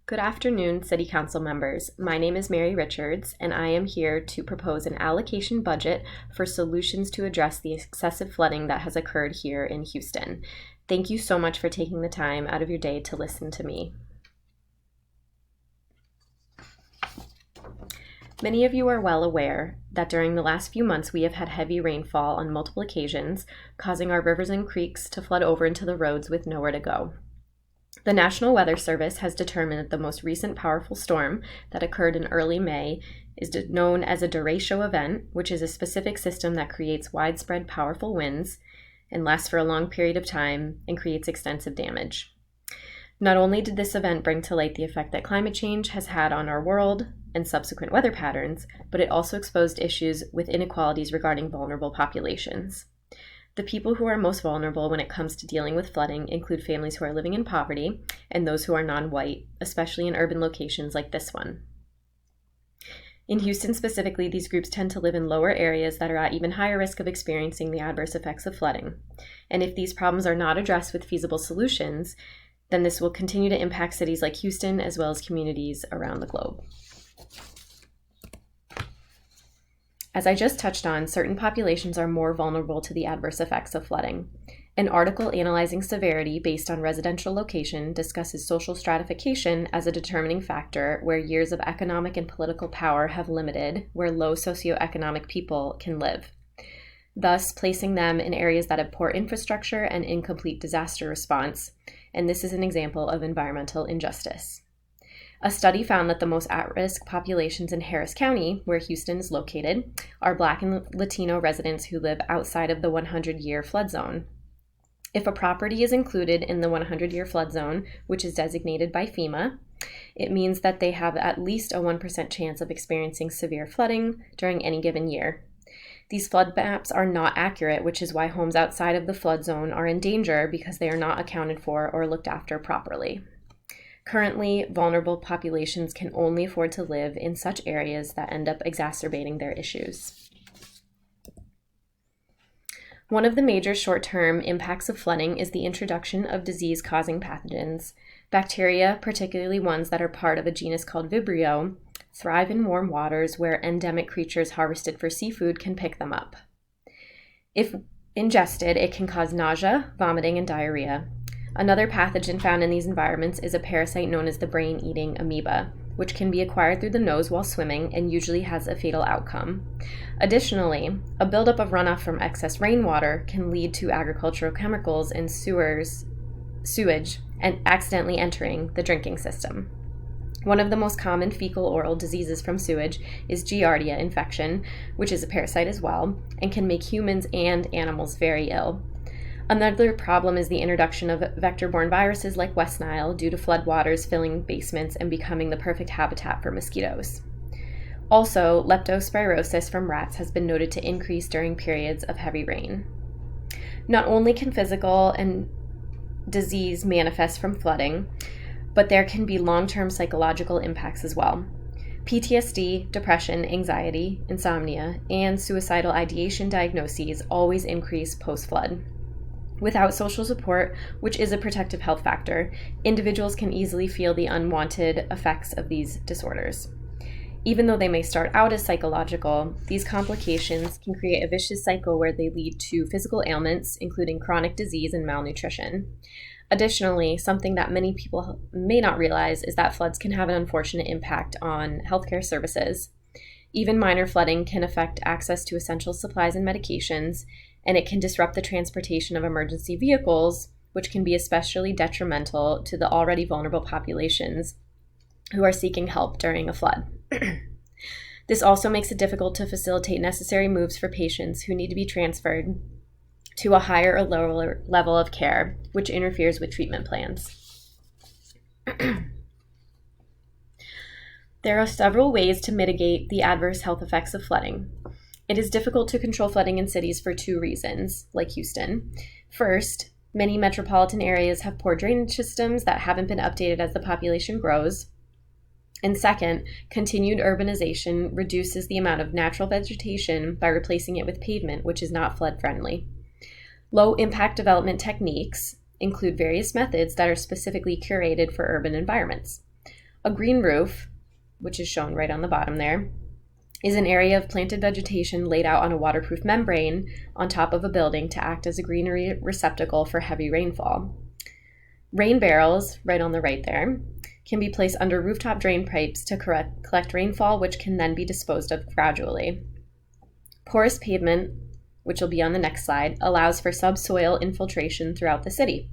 Good afternoon, City Council members. My name is Mary Richards, and I am here to propose an allocation budget for solutions to address the excessive flooding that has occurred here in Houston. Thank you so much for taking the time out of your day to listen to me. Many of you are well aware that during the last few months we have had heavy rainfall on multiple occasions, causing our rivers and creeks to flood over into the roads with nowhere to go. The National Weather Service has determined that the most recent powerful storm that occurred in early May is known as a derecho event, which is a specific system that creates widespread powerful winds and lasts for a long period of time and creates extensive damage. Not only did this event bring to light the effect that climate change has had on our world and subsequent weather patterns, but it also exposed issues with inequalities regarding vulnerable populations. The people who are most vulnerable when it comes to dealing with flooding include families who are living in poverty and those who are non-white, especially in urban locations like this one. In Houston specifically, these groups tend to live in lower areas that are at even higher risk of experiencing the adverse effects of flooding. And if these problems are not addressed with feasible solutions, then this will continue to impact cities like Houston as well as communities around the globe. As I just touched on, certain populations are more vulnerable to the adverse effects of flooding. An article analyzing severity based on residential location discusses social stratification as a determining factor where years of economic and political power have limited where low socioeconomic people can live, thus placing them in areas that have poor infrastructure and incomplete disaster response, and this is an example of environmental injustice. A study found that the most at-risk populations in Harris County, where Houston is located, are Black and Latino residents who live outside of the 100-year flood zone. If a property is included in the 100-year flood zone, which is designated by FEMA, it means that they have at least a 1% chance of experiencing severe flooding during any given year. These flood maps are not accurate, which is why homes outside of the flood zone are in danger because they are not accounted for or looked after properly. Currently, vulnerable populations can only afford to live in such areas that end up exacerbating their issues. One of the major short-term impacts of flooding is the introduction of disease-causing pathogens. Bacteria, particularly ones that are part of a genus called Vibrio, thrive in warm waters where endemic creatures harvested for seafood can pick them up. If ingested, it can cause nausea, vomiting, and diarrhea. Another pathogen found in these environments is a parasite known as the brain-eating amoeba, which can be acquired through the nose while swimming and usually has a fatal outcome. Additionally, a buildup of runoff from excess rainwater can lead to agricultural chemicals in sewage, and accidentally entering the drinking system. One of the most common fecal-oral diseases from sewage is Giardia infection, which is a parasite as well, and can make humans and animals very ill. Another problem is the introduction of vector-borne viruses like West Nile due to floodwaters filling basements and becoming the perfect habitat for mosquitoes. Also, leptospirosis from rats has been noted to increase during periods of heavy rain. Not only can physical and disease manifest from flooding, but there can be long-term psychological impacts as well. PTSD, depression, anxiety, insomnia, and suicidal ideation diagnoses always increase post-flood. Without social support, which is a protective health factor, individuals can easily feel the unwanted effects of these disorders. Even though they may start out as psychological, these complications can create a vicious cycle where they lead to physical ailments, including chronic disease and malnutrition. Additionally, something that many people may not realize is that floods can have an unfortunate impact on healthcare services. Even minor flooding can affect access to essential supplies and medications, and it can disrupt the transportation of emergency vehicles, which can be especially detrimental to the already vulnerable populations who are seeking help during a flood. This also makes it difficult to facilitate necessary moves for patients who need to be transferred to a higher or lower level of care, which interferes with treatment plans. There are several ways to mitigate the adverse health effects of flooding. It is difficult to control flooding in cities for two reasons, like Houston. First, many metropolitan areas have poor drainage systems that haven't been updated as the population grows. And second, continued urbanization reduces the amount of natural vegetation by replacing it with pavement, which is not flood-friendly. Low-impact development techniques include various methods that are specifically curated for urban environments. A green roof, which is shown right on the bottom there, is an area of planted vegetation laid out on a waterproof membrane on top of a building to act as a greenery receptacle for heavy rainfall. Rain barrels, right on the right there, can be placed under rooftop drain pipes to collect rainfall, which can then be disposed of gradually. Porous pavement, which will be on the next slide, allows for subsoil infiltration throughout the city.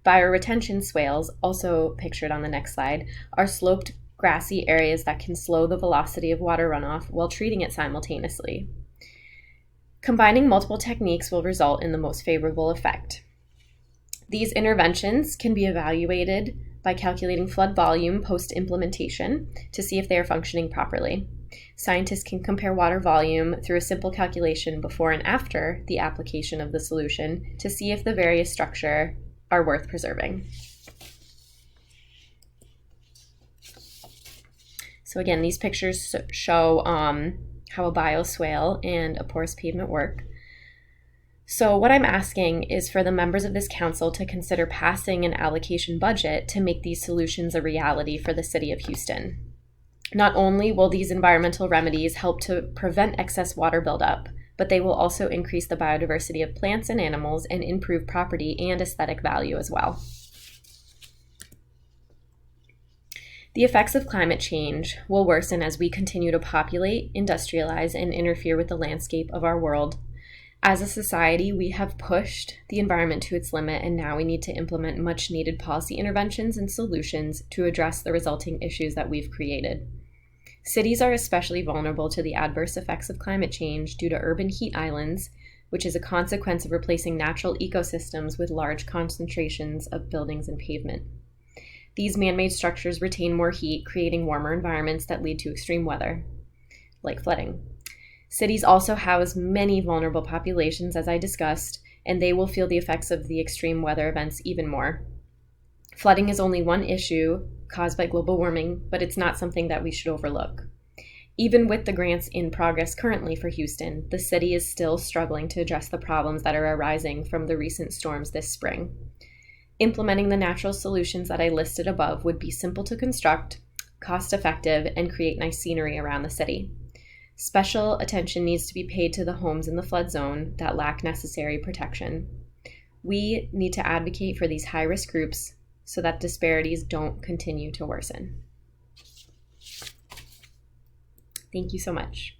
Bioretention swales, also pictured on the next slide, are sloped grassy areas that can slow the velocity of water runoff while treating it simultaneously. Combining multiple techniques will result in the most favorable effect. These interventions can be evaluated by calculating flood volume post-implementation to see if they are functioning properly. Scientists can compare water volume through a simple calculation before and after the application of the solution to see if the various structures are worth preserving. So again, these pictures show how a bioswale and a porous pavement work. So what I'm asking is for the members of this council to consider passing an allocation budget to make these solutions a reality for the city of Houston. Not only will these environmental remedies help to prevent excess water buildup, but they will also increase the biodiversity of plants and animals and improve property and aesthetic value as well. The effects of climate change will worsen as we continue to populate, industrialize, and interfere with the landscape of our world. As a society, we have pushed the environment to its limit, and now we need to implement much needed policy interventions and solutions to address the resulting issues that we've created. Cities are especially vulnerable to the adverse effects of climate change due to urban heat islands, which is a consequence of replacing natural ecosystems with large concentrations of buildings and pavement. These man-made structures retain more heat, creating warmer environments that lead to extreme weather, like flooding. Cities also house many vulnerable populations, as I discussed, and they will feel the effects of the extreme weather events even more. Flooding is only one issue caused by global warming, but it's not something that we should overlook. Even with the grants in progress currently for Houston, the city is still struggling to address the problems that are arising from the recent storms this spring. Implementing the natural solutions that I listed above would be simple to construct, cost-effective, and create nice scenery around the city. Special attention needs to be paid to the homes in the flood zone that lack necessary protection. We need to advocate for these high-risk groups so that disparities don't continue to worsen. Thank you so much.